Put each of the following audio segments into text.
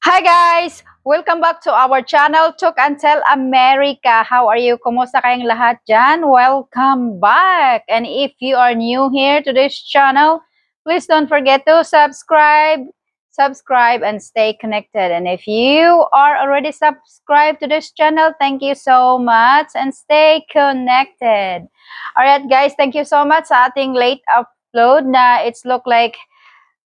Hi guys! Welcome back to our channel, Talk and Tell America. How are you? Kumusta kayong lahat dyan? Welcome back! And if you are new here to this channel, please don't forget to subscribe and stay connected. And if you are already subscribed to this channel, thank you so much and stay connected. Alright guys, thank you so much sa ating late upload na it's look like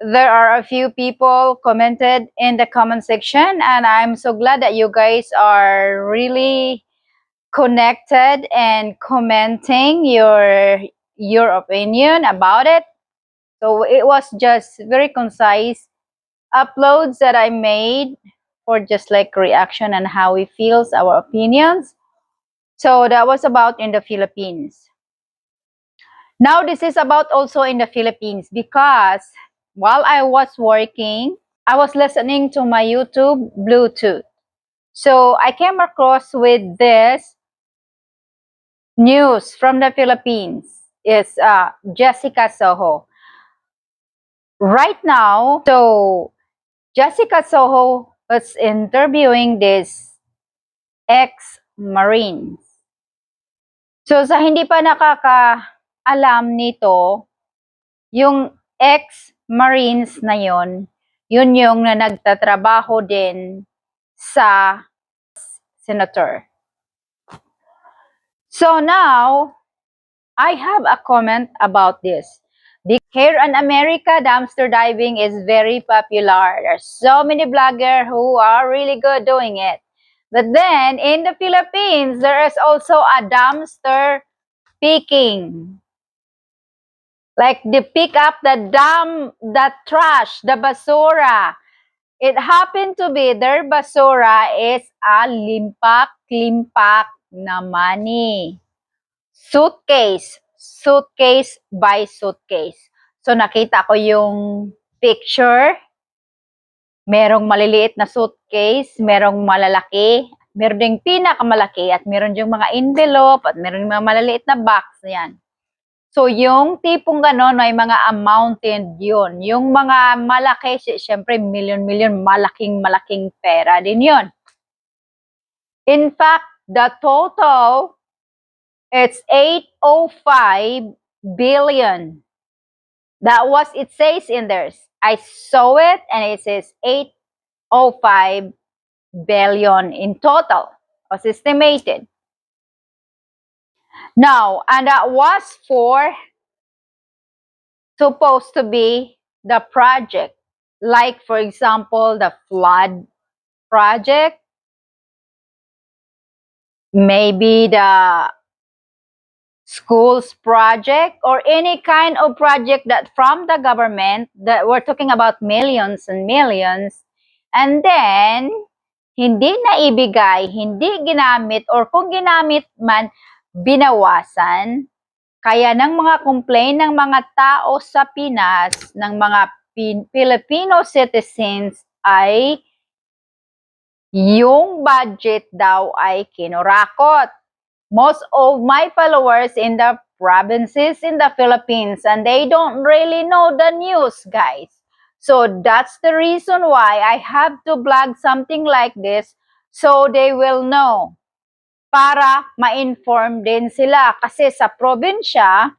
there are a few people commented in the comment section, and I'm so glad that you guys are really connected and commenting your opinion about it. So it was just very concise uploads that I made for just like reaction and how we feels our opinions. So that was about in the Philippines. Now this is about also in the Philippines because while I was working, I was listening to my YouTube Bluetooth. So I came across with this news from the Philippines. It's Jessica Soho. Right now, so Jessica Soho was interviewing this ex-Marines. So sa hindi pa nakakaalam nito, yung ex-Marines na yun yung na nagtatrabaho din sa senator. So now, I have a comment about this. Here in America, dumpster diving is very popular. There's so many bloggers who are really good doing it. But then, in the Philippines, there is also a dumpster picking. Like they pick up the trash, the basura. It happened to be their basura is a limpak-limpak na money. Suitcase by suitcase. So nakita ko yung picture. Merong maliliit na suitcase, merong malalaki, meron ding pinakamalaki, at meron ding mga envelope, at meron ding mga maliliit na box. Yan. So, yung tipong gano'n, may mga amounted yun. Yung mga malaki, syempre, million, malaking pera din yun. In fact, the total, it's 805 billion. That was, it says in there. I saw it, and it says 805 billion in total, was estimated. Now, and that was for supposed to be the project, like for example the flood project, maybe the schools project, or any kind of project that from the government, that we're talking about millions and millions, and then hindi naibigay, hindi ginamit, or kung ginamit man, binawasan. Kaya ng mga complaint ng mga tao sa Pinas, ng mga Filipino citizens, ay yung budget daw ay kinurakot. Most of my followers in the provinces in the Philippines, and they don't really know the news, guys. So that's the reason why I have to blog something like this, so they will know. Para ma-inform din sila. Kasi sa probinsya,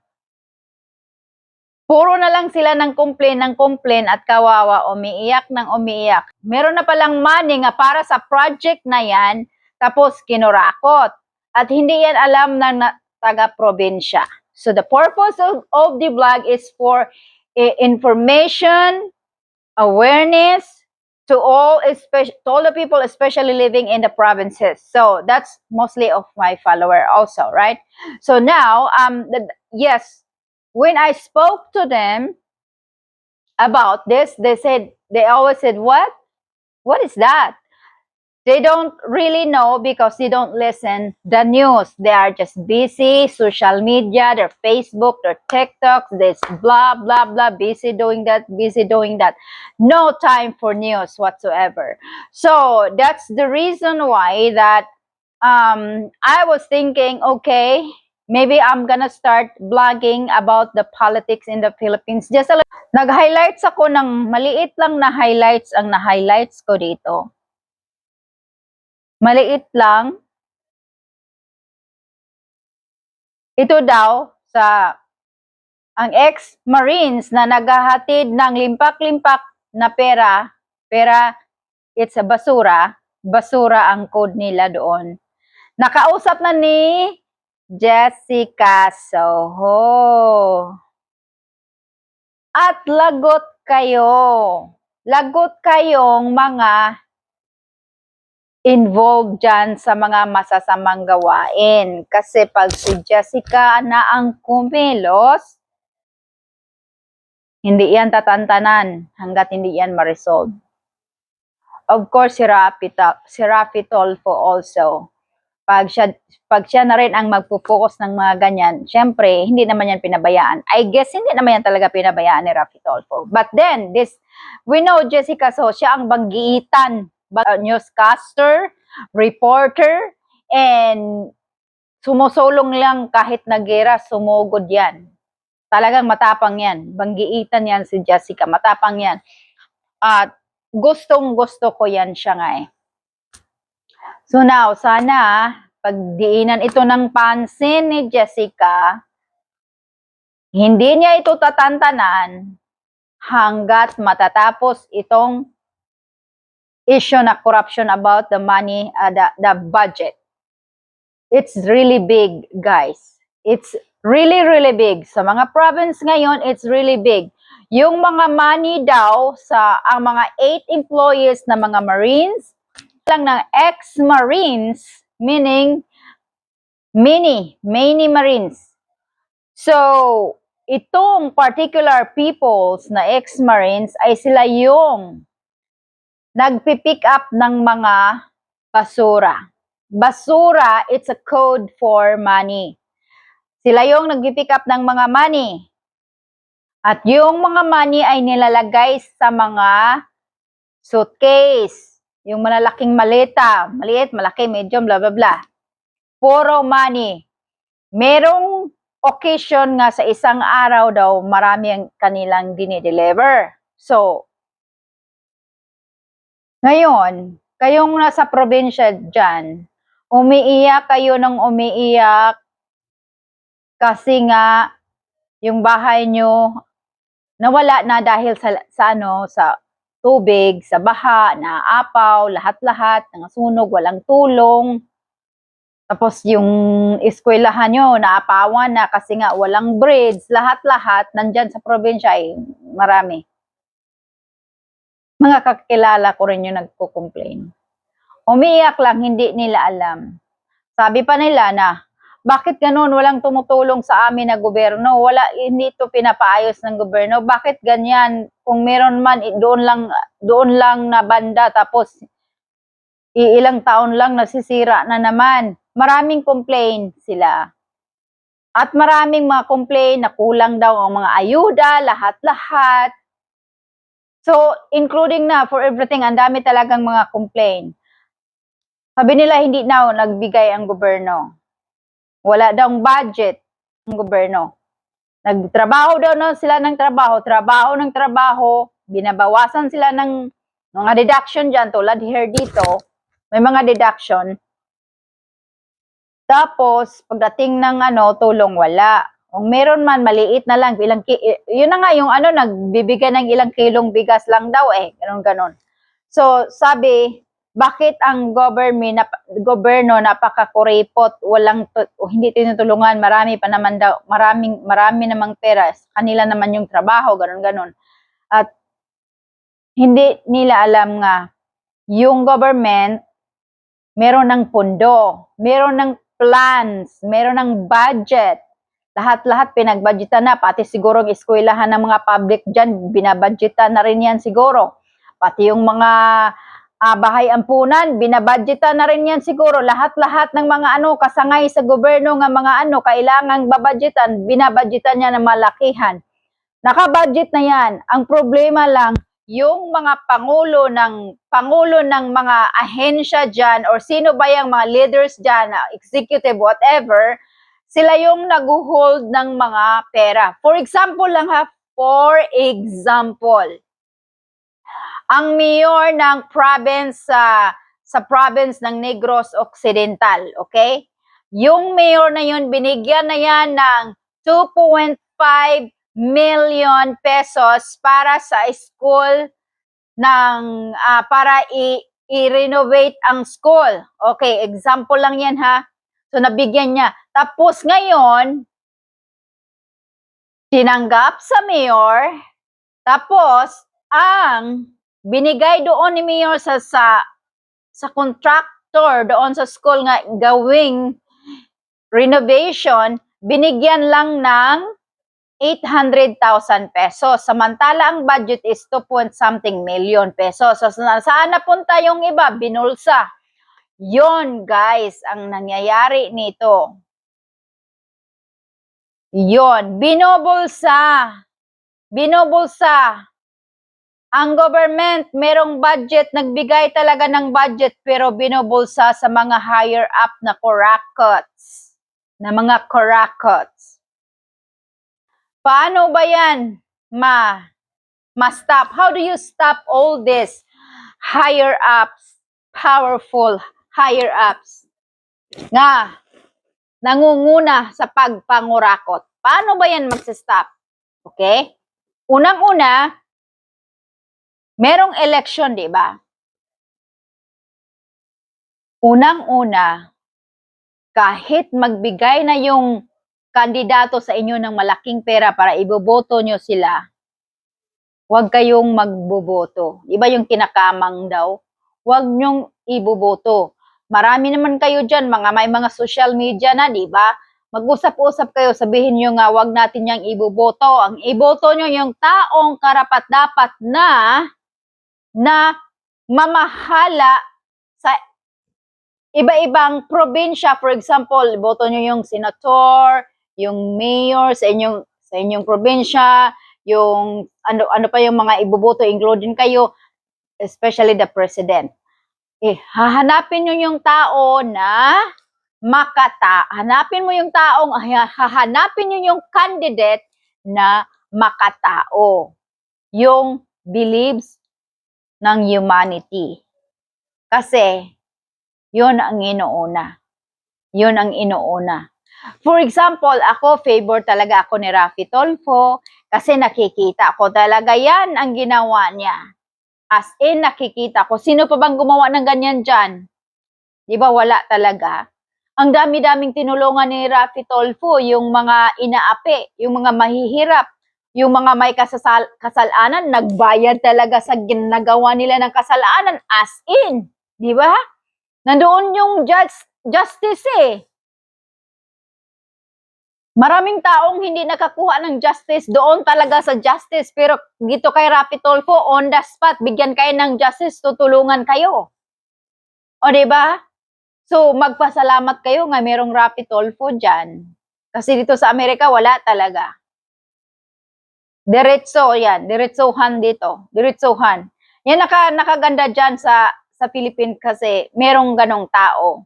puro na lang sila ng complain at kawawa, umiiyak ng umiiyak. Meron na palang money nga para sa project na yan, tapos kinurakot. At hindi yan alam ng taga-probinsya. So the purpose of the blog is for information, awareness, to all the people, especially living in the provinces. So that's mostly of my follower also, right? So now, yes, when I spoke to them about this, they always said, what? What is that? They don't really know because they don't listen the news. They are just busy, social media, their Facebook, their TikToks, this blah, blah, blah, busy doing that. No time for news whatsoever. So that's the reason why that I was thinking, okay, maybe I'm gonna start vlogging about the politics in the Philippines. Just a little. Nag-highlights ako ng maliit lang na highlights ang na-highlights ko dito. Maliit lang. Ito daw sa ang ex-Marines na naghahatid ng limpak-limpak na pera, it's a basura ang code nila doon. Nakausap na ni Jessica Soho. At lagot kayong mga involved dyan sa mga masasamang gawain. Kasi pag si Jessica na ang kumilos, hindi yan tatantanan hanggat hindi yan ma-resolve. Of course, si Rafi Tolfo also. Pag siya na rin ang magpo-focus ng mga ganyan, syempre, hindi naman yan pinabayaan. I guess, hindi naman yan talaga pinabayaan ni Rafi Tolfo. But then, we know Jessica So, siya ang banggiitan, newscaster, reporter, and sumusulong lang kahit nagera, sumugod yan. Talagang matapang yan. Banggiitan yan si Jessica. Matapang yan. At gustong-gusto ko yan siya nga eh. So now, sana pagdiinan ito ng pansin ni Jessica, hindi niya ito tatantanan hanggat matatapos itong issue na corruption about the money, the budget. It's really big, guys. It's really, really big. Sa mga province ngayon, it's really big. Yung mga money daw sa ang mga 8 employees na mga Marines, lang ng ex-Marines, meaning many Marines. So, itong particular peoples na ex-Marines ay sila yung nagpipick up ng mga basura. Basura, it's a code for money. Sila yung nagpipick up ng mga money. At yung mga money ay nilalagay sa mga suitcase. Yung malalaking maleta, maliit, malaki, medium, blah, blah, blah. Puro money. Merong occasion nga sa isang araw daw, marami ang kanilang dinideliver. So, ngayon, kayong nasa probinsya dyan, umiiyak kayo ng umiiyak kasi nga yung bahay nyo nawala na dahil sa tubig, sa baha, naapaw, lahat-lahat, nangasunog, walang tulong. Tapos yung eskwelahan nyo, naapawan na kasi nga walang bridge, lahat-lahat, nandyan sa probinsya ay marami. Mga kakilala ko rin yung nagko-complain. Umiiyak lang, hindi nila alam. Sabi pa nila na, bakit ganun, walang tumutulong sa amin na gobyerno, hindi ito pinapaayos ng gobyerno, bakit ganyan, kung meron man, doon lang na banda, tapos ilang taon lang nasisira na naman. Maraming complaint sila. At maraming mga complaint na kulang daw ang mga ayuda, lahat-lahat. So, including na for everything, ang dami talagang mga complaint. Sabi nila, hindi na nagbigay ang gobyerno. Wala daw budget ang gobyerno. Nagtrabaho daw na sila ng trabaho, binabawasan sila ng mga deduction dyan, tulad here dito, may mga deduction. Tapos, pagdating ng tulong, wala. Kung meron man, maliit na lang, yun na nga yung nagbibigay ng ilang kilong bigas lang daw ganon. So, sabi, bakit ang gobyerno napakakuripot, hindi tinutulungan, marami pa naman daw, marami namang pera, kanila naman yung trabaho, ganon. At hindi nila alam nga, yung government, meron ng pondo, meron ng plans, meron ng budget, lahat-lahat pinagbudgetan na, pati siguro ang eskwelahan ng mga public dyan, binabudgetan na rin yan siguro. Pati yung mga bahay ampunan, binabudgetan na rin yan siguro. Lahat-lahat ng mga kasangay sa gobyerno ng mga kailangang babudgetan, binabudgetan niya ng malakihan. Nakabudget na yan. Ang problema lang, yung mga pangulo ng mga ahensya dyan, or sino ba yung mga leaders dyan, executive, whatever, sila yung nag-hold ng mga pera. For example lang ha, for example, ang mayor ng province sa province ng Negros Occidental, okay? Yung mayor na yun, binigyan na yan ng 2.5 million pesos para sa school ng para i-renovate ang school. Okay, example lang yan ha. So nabigyan niya. Tapos ngayon, tinanggap sa mayor, tapos ang binigay doon ni mayor sa contractor doon sa school nga gawing renovation, binigyan lang ng 800,000 pesos. Samantala, ang budget is 2 point something million pesos. So, saan napunta yung iba? Binulsa. Yon guys, ang nangyayari nito. Yon, binubulsa. Binubulsa. Ang government, merong budget, nagbigay talaga ng budget, pero binubulsa sa mga higher up na kurakots. Na mga kurakots. Paano ba yan ma-stop? How do you stop all this higher ups, powerful higher ups nga nangunguna sa pagpangurakot? Paano ba yan mag-stop? Okay? Unang-una, merong election, di ba? Unang-una, kahit magbigay na yung kandidato sa inyo ng malaking pera para iboboto nyo sila, huwag kayong magboboto. Iba yung kinakamang daw. Huwag nyong iboboto. Marami naman kayo dyan, may mga social media na, di ba? Mag-usap-usap kayo, sabihin nyo nga, huwag natin yang iboboto. Ang iboto nyo yung taong karapat-dapat na mamahala sa iba-ibang probinsya. For example, iboto nyo yung senator, yung mayor sa inyong probinsya, yung ano pa yung mga iboboto, including kayo, especially the president. Hahanapin nyo yung tao na hanapin mo yung taong, hahanapin nyo yung candidate na makatao. Yung believes ng humanity. Kasi, yun ang inuuna. Yun ang inuuna. For example, ako, favor talaga ako ni Raffy Tulfo kasi nakikita ko talaga yan ang ginawa niya. As in, nakikita ko. Sino pa bang gumawa ng ganyan dyan? Di ba wala talaga? Ang dami-daming tinulungan ni Raffy Tulfo, yung mga inaapi, yung mga mahihirap, yung mga may kasalanan, nagbayad talaga sa ginagawa nila ng kasalanan, as in. Di ba? Nandoon yung justice eh. Maraming taong hindi nakakuha ng justice doon talaga sa justice. Pero dito kay Raffy Tulfo, on the spot, bigyan kayo ng justice, tutulungan kayo. O diba? So, magpasalamat kayo nga merong Raffy Tulfo dyan. Kasi dito sa Amerika, wala talaga. Diretso, yan. Diretsohan dito. Diretsohan. Yan nakaganda dyan sa Philippines kasi merong ganong tao.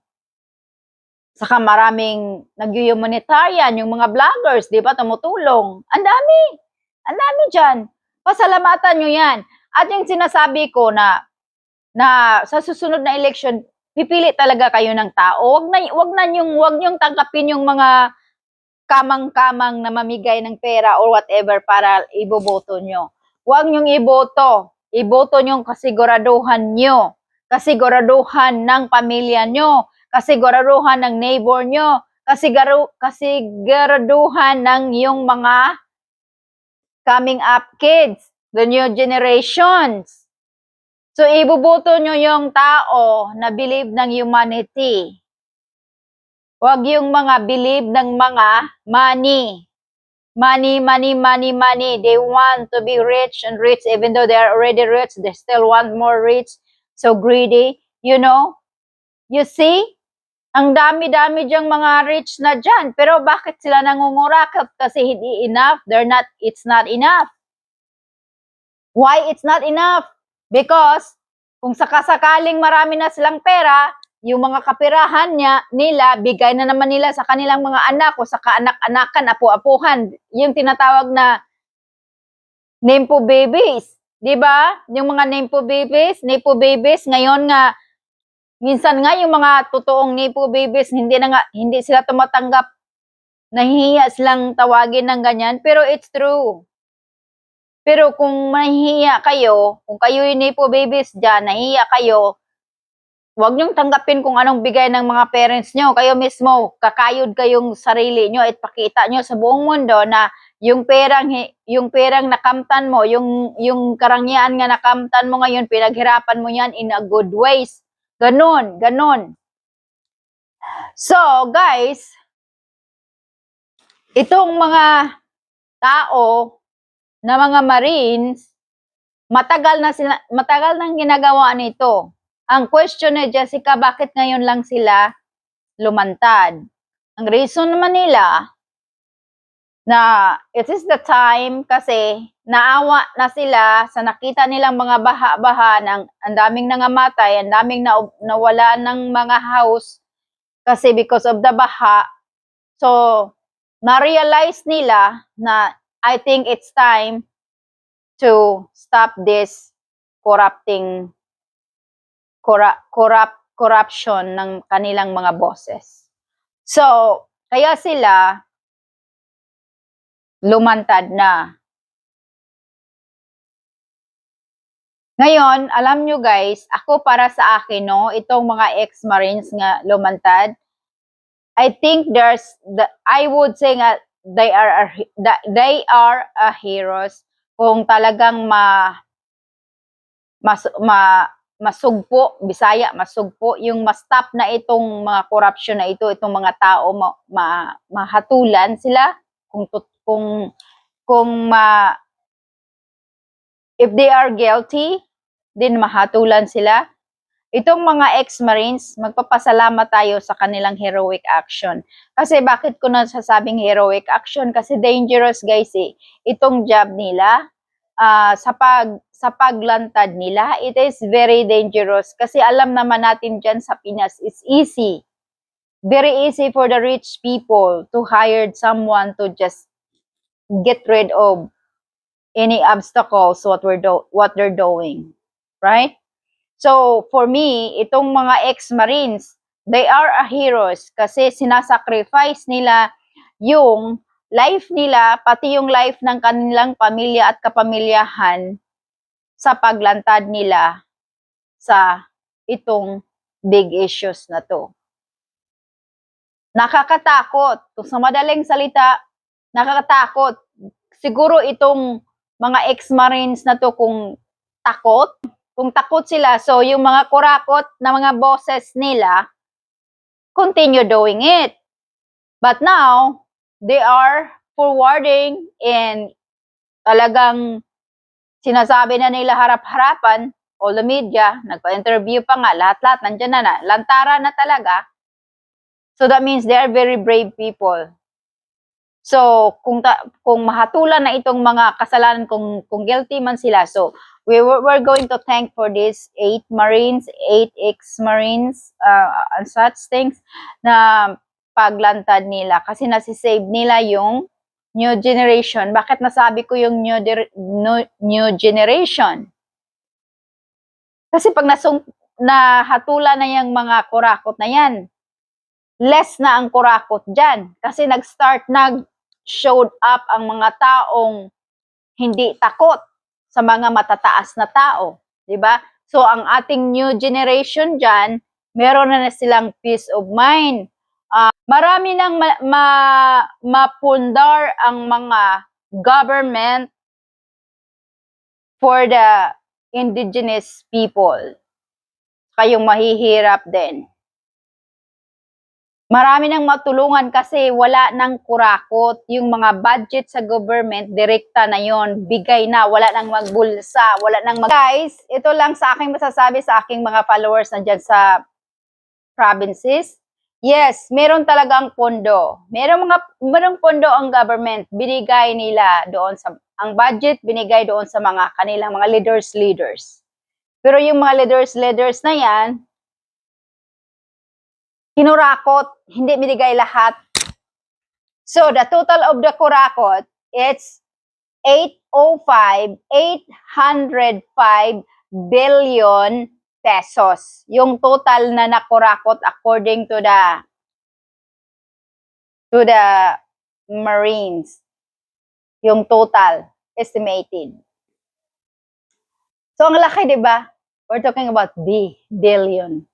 Saka maraming nag-humanitarian, yung mga vloggers, di ba, tumutulong. Ang dami. Ang dami dyan. Pasalamatan nyo yan. At yung sinasabi ko na sa susunod na election, pipili talaga kayo ng tao. Wag nyong tangkapin yung mga kamang-kamang na mamigay ng pera or whatever para iboboto nyo. Wag nyong iboto. Iboto nyong kasiguraduhan nyo. Kasiguraduhan ng pamilya nyo. Kasiguraduhan ng neighbor nyo. Kasiguraduhan ng yung mga coming up kids, the new generations. So, iboboto nyo yung tao na believe ng humanity. Huwag yung mga believe ng mga money. Money, money, money, money. They want to be rich and rich. Even though they are already rich, they still want more rich. So greedy. You know? You see? Ang dami-dami diyang mga rich na dyan. Pero bakit sila nangungurakot? Kasi hindi enough. It's not enough. Why it's not enough? Because kung sakasakaling marami na silang pera, yung mga kapirahan nila, bigay na naman nila sa kanilang mga anak o sa kaanak-anakan, apo-apuhan. Yung tinatawag na Nempo babies. Di ba? Yung mga Nepo babies, ngayon nga, minsan nga yung mga totoong Nepo babies, hindi sila tumatanggap, nahihiya silang tawagin ng ganyan, pero it's true. Pero kung nahihiya kayo, kung kayo yung Nepo babies dyan, nahihiya kayo, huwag niyong tanggapin kung anong bigay ng mga parents nyo. Kayo mismo, kakayod kayong sarili nyo at pakita nyo sa buong mundo na yung perang nakamtan mo, yung karangyaan nga nakamtan mo ngayon, pinaghirapan mo yan in a good ways. Ganon, ganon. So, guys, itong mga tao na mga Marines, matagal nang ginagawa nito. Ang question ni Jessica, bakit ngayon lang sila lumantad? Ang reason naman nila na it is the time kasi naawa na sila sa nakita nilang mga baha-baha ng ang daming nangamatay, ang daming nawala ng mga house kasi because of the baha. So, na-realize nila na I think it's time to stop this corruption ng kanilang mga bosses. So, kaya sila lumantad na. Ngayon, alam nyo guys, ako para sa akin, no, itong mga ex-Marines nga lumantad, I think I would say nga, they are a heroes kung talagang masugpo, Bisaya, masugpo, yung ma-stop na itong mga corruption na ito, itong mga tao, mahatulan sila, if they are guilty, din mahatulan sila. Itong mga ex-Marines, magpapasalamat tayo sa kanilang heroic action. Kasi bakit ko nasasabing heroic action? Kasi dangerous guys eh. Itong job nila, sa paglantad nila, it is very dangerous. Kasi alam naman natin dyan sa Pinas, it's easy. Very easy for the rich people to hire someone to just get rid of any obstacles what they're doing. Right? So, for me, itong mga ex-Marines, they are a heroes kasi sinasacrifice nila yung life nila, pati yung life ng kanilang pamilya at kapamilyahan sa paglantad nila sa itong big issues na to. Nakakatakot. Kung sa madaling salita, nakakatakot. Siguro itong mga ex-Marines na to kung takot sila, so yung mga kurakot na mga bosses nila, continue doing it. But now, they are forwarding and talagang sinasabi na nila harap-harapan, all the media, nagpa-interview pa nga, lahat-lahat, nandyan na, lantara na talaga. So that means they are very brave people. So, kung mahatulan na itong mga kasalanan, kung guilty man sila, so, we're going to thank for this 8 Marines, 8 ex-Marines, and such things, na paglantad nila. Kasi nasisave nila yung new generation. Bakit nasabi ko yung new generation? Kasi pag nahatulan na yung mga kurakot na yan, less na ang kurakot dyan. Kasi showed up ang mga taong hindi takot sa mga matataas na tao, 'di ba? So ang ating new generation diyan, meron na silang peace of mind. Marami nang mapundar ang mga government for the indigenous people. Kayong mahihirap din. Marami nang matulungan kasi wala nang kurakot. Yung mga budget sa government, direkta na yon, bigay na, wala nang magbulsa, wala nang Guys, ito lang sa aking masasabi sa aking mga followers na dyan sa provinces. Yes, meron talagang pondo. Merong pondo ang government, binigay nila doon ang budget binigay doon sa mga kanilang mga leaders. Pero yung mga leaders na yan, kinurakot, hindi binigay lahat. So, the total of the kurakot, it's 805 billion pesos. Yung total na nakurakot according to the Marines. Yung total estimated. So, ang laki, di ba? We're talking about billion.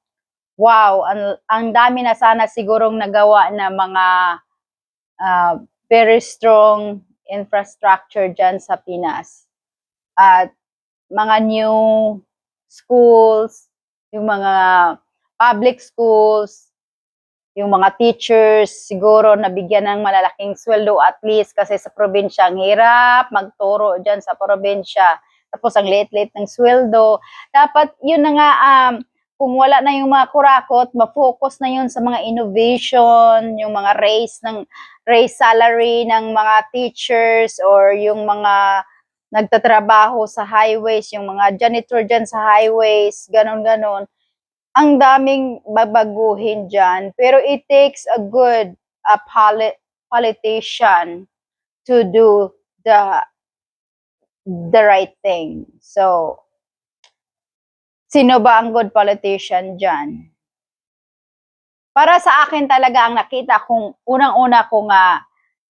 Wow, ang dami na sana sigurong nagawa na mga very strong infrastructure dyan sa Pinas. At mga new schools, yung mga public schools, yung mga teachers, siguro nabigyan ng malalaking sweldo at least kasi sa probinsya, ang hirap magturo dyan sa probinsya. Tapos ang liit-liit ng sweldo. Dapat yun na nga, kung wala na yung mga kurakot, ma-focus na yun sa mga innovation, yung mga raise salary ng mga teachers or yung mga nagtatrabaho sa highways, yung mga janitor dyan sa highways, ganon-ganon. Ang daming babaguhin dyan. Pero it takes a good politician to do the right thing. So, sino ba ang good politician dyan? Para sa akin talaga ang nakita kong unang-una kong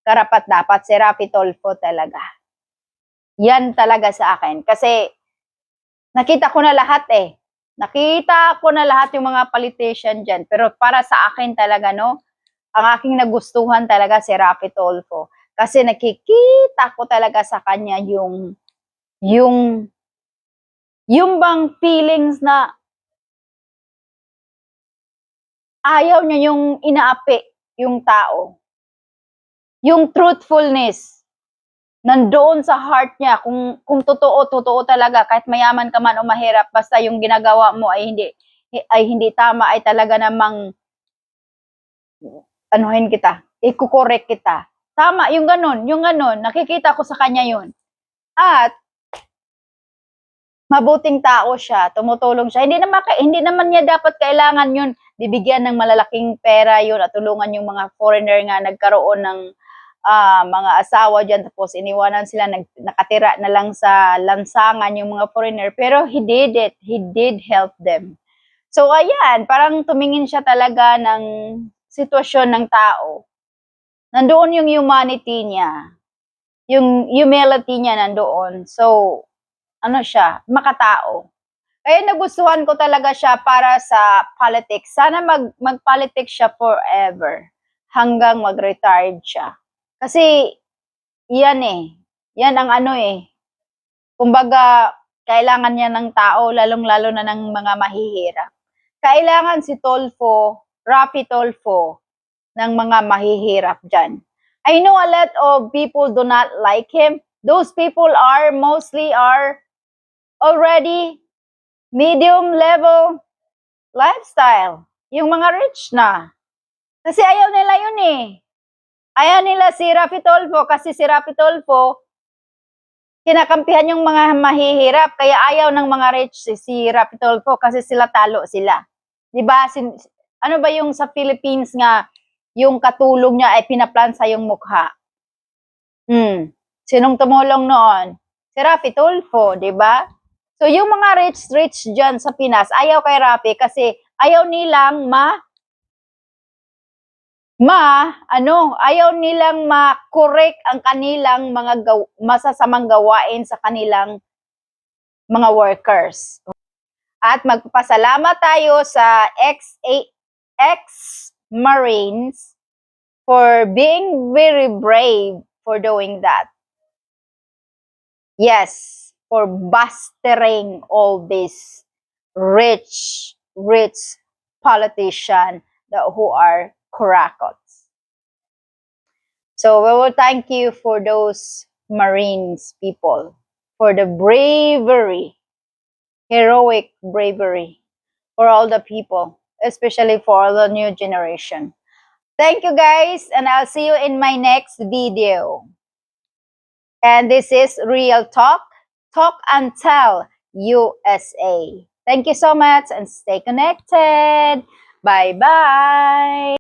karapat-dapat si Raffy Tulfo talaga. Yan talaga sa akin. Kasi nakita ko na lahat eh. Nakita ko na lahat yung mga politician dyan. Pero para sa akin talaga, no, ang aking nagustuhan talaga si Raffy Tulfo. Kasi nakikita ko talaga sa kanya yung bang feelings na ayaw niya yung inaapi yung tao. Yung truthfulness, nandoon sa heart niya, kung totoo talaga, kahit mayaman ka man o mahirap, basta yung ginagawa mo ay hindi tama, ay talaga namang anuhin kita, ikukorek kita. Tama, yung ganun, nakikita ko sa kanya yun. At, mabuting tao siya, tumutulong siya. Hindi naman niya dapat kailangan yun, bibigyan ng malalaking pera yun at tulungan yung mga foreigner nga nagkaroon ng mga asawa dyan, tapos iniwanan sila, nakatira na lang sa lansangan yung mga foreigner, pero he did help them. So ayan, parang tumingin siya talaga ng sitwasyon ng tao. Nandoon yung humanity niya, yung humility niya nandoon. So, ano siya, makatao. Kaya nagustuhan ko talaga siya para sa politics. Sana mag-politics siya forever hanggang mag-retired siya. Kasi yan yan ang ano kumbaga kailangan niya ng tao, lalong-lalo na ng mga mahihirap. Kailangan si Raffy Tulfo, ng mga mahihirap dyan. I know a lot of people do not like him. Those people mostly are already medium level lifestyle. Yung mga rich na. Kasi ayaw nila yun Ayaw nila si Raffy Tulfo kasi si Raffy Tulfo kinakampihan yung mga mahihirap, kaya ayaw ng mga rich si Raffy Tulfo kasi talo sila. 'Di ba? Ano ba yung sa Philippines nga yung katulong niya ay pinaplansa yung mukha? Sinong tumulong noon? Si Raffy Tulfo, 'di ba? So yung mga rich diyan sa Pinas, ayaw kay Raffy kasi ayaw nilang ayaw nilang ma-correct ang kanilang mga masasamang gawain sa kanilang mga workers. At magpapasalamat tayo sa ex-Marines for being very brave for doing that. Yes, for bustering all these rich politicians who are kurakots. So we will thank you for those Marines people, for the bravery, heroic bravery for all the people, especially for the new generation. Thank you guys, and I'll see you in my next video. And this is Real Talk and Tell USA. Thank you so much and stay connected. Bye-bye!